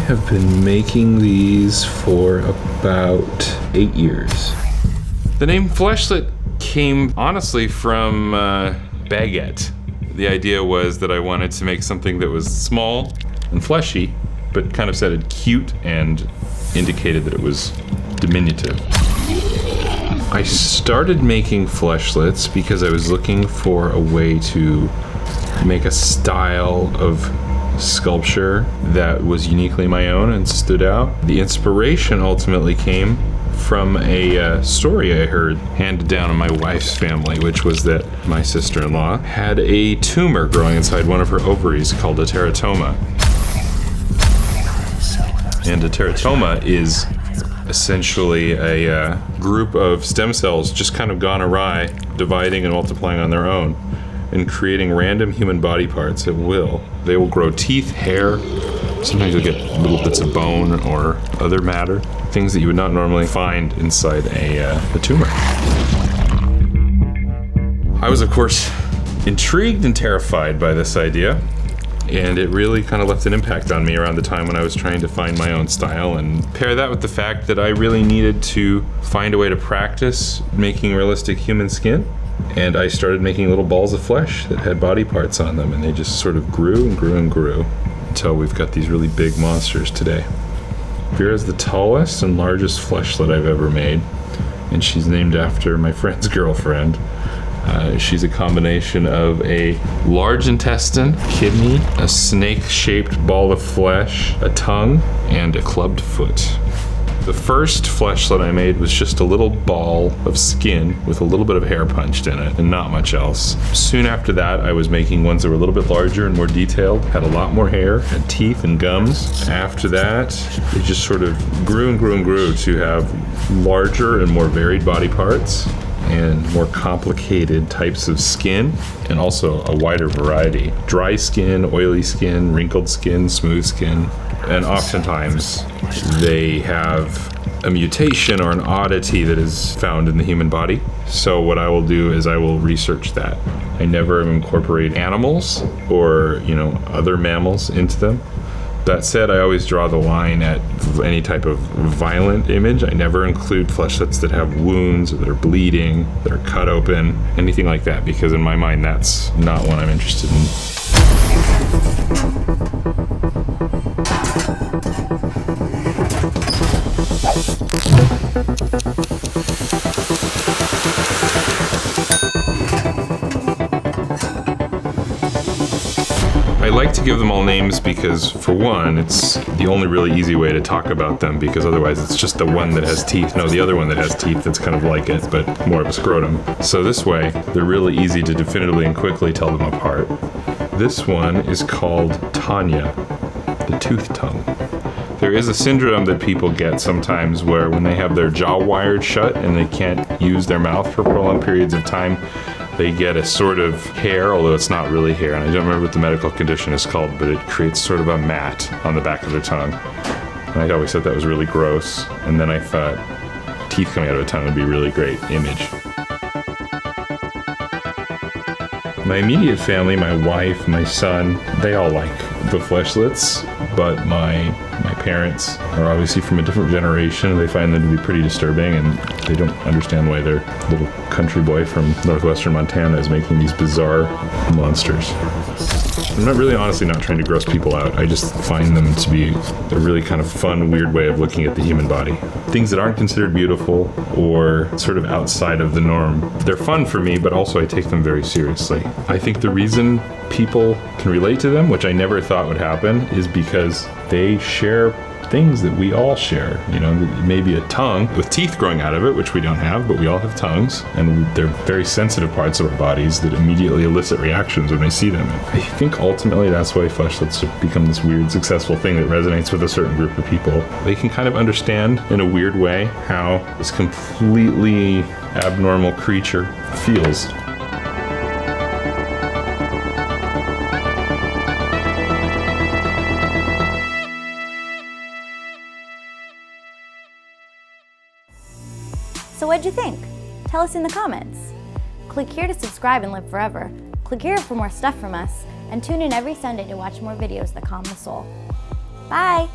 have been making these for about 8 years. The name Fleshlette came honestly from baguette. The idea was that I wanted to make something that was small and fleshy, but kind of sounded cute and indicated that it was diminutive. I started making fleshlettes because I was looking for a way to make a style of sculpture that was uniquely my own and stood out. The inspiration ultimately came from a story I heard handed down in my wife's family, which was that my sister-in-law had a tumor growing inside one of her ovaries called a teratoma. And a teratoma is essentially a group of stem cells just kind of gone awry, dividing and multiplying on their own and creating random human body parts at will. They will grow teeth, hair, sometimes you'll get little bits of bone or other matter, things that you would not normally find inside a tumor. I was, of course, intrigued and terrified by this idea, and it really kind of left an impact on me around the time when I was trying to find my own style, and pair that with the fact that I really needed to find a way to practice making realistic human skin. And I started making little balls of flesh that had body parts on them, and they just sort of grew and grew and grew until we've got these really big monsters today. Vera's the tallest and largest fleshlet I've ever made, and she's named after my friend's girlfriend. She's a combination of a large intestine, kidney, a snake-shaped ball of flesh, a tongue, and a clubbed foot. The first fleshlet I made was just a little ball of skin with a little bit of hair punched in it and not much else. Soon after that, I was making ones that were a little bit larger and more detailed, had a lot more hair, had teeth and gums. After that, it just sort of grew and grew and grew to have larger and more varied body parts and more complicated types of skin, and also a wider variety. Dry skin, oily skin, wrinkled skin, smooth skin, and oftentimes they have a mutation or an oddity that is found in the human body. So what I will do is I will research that. I never incorporate animals or, other mammals into them. That said, I always draw the line at any type of violent image. I never include fleshlettes that have wounds or that are bleeding, that are cut open, anything like that, because in my mind, that's not what I'm interested in. I like to give them all names because, for one, it's the only really easy way to talk about them, because otherwise it's just the one that has teeth. No, the other one that has teeth that's kind of like it, but more of a scrotum. So this way, they're really easy to definitively and quickly tell them apart. This one is called Tanya, the tooth tongue. There is a syndrome that people get sometimes where when they have their jaw wired shut and they can't use their mouth for prolonged periods of time, they get a sort of hair, although it's not really hair, and I don't remember what the medical condition is called, but it creates sort of a mat on the back of their tongue. And I always thought that was really gross, and then I thought teeth coming out of a tongue would be a really great image. My immediate family, my wife, my son, they all like the fleshlettes, but my parents are obviously from a different generation. They find them to be pretty disturbing, and they don't understand why their little country boy from northwestern Montana is making these bizarre monsters. I'm not really honestly not trying to gross people out. I just find them to be a really kind of fun, weird way of looking at the human body. Things that aren't considered beautiful or sort of outside of the norm. They're fun for me, but also I take them very seriously. I think the reason people can relate to them, which I never thought would happen, is because they share things that we all share. Maybe a tongue with teeth growing out of it, which we don't have, but we all have tongues, and they're very sensitive parts of our bodies that immediately elicit reactions when we see them. I think ultimately that's why fleshlettes have become this weird, successful thing that resonates with a certain group of people. They can kind of understand in a weird way how this completely abnormal creature feels. So what'd you think? Tell us in the comments. Click here to subscribe and live forever. Click here for more stuff from us, and tune in every Sunday to watch more videos that calm the soul. Bye!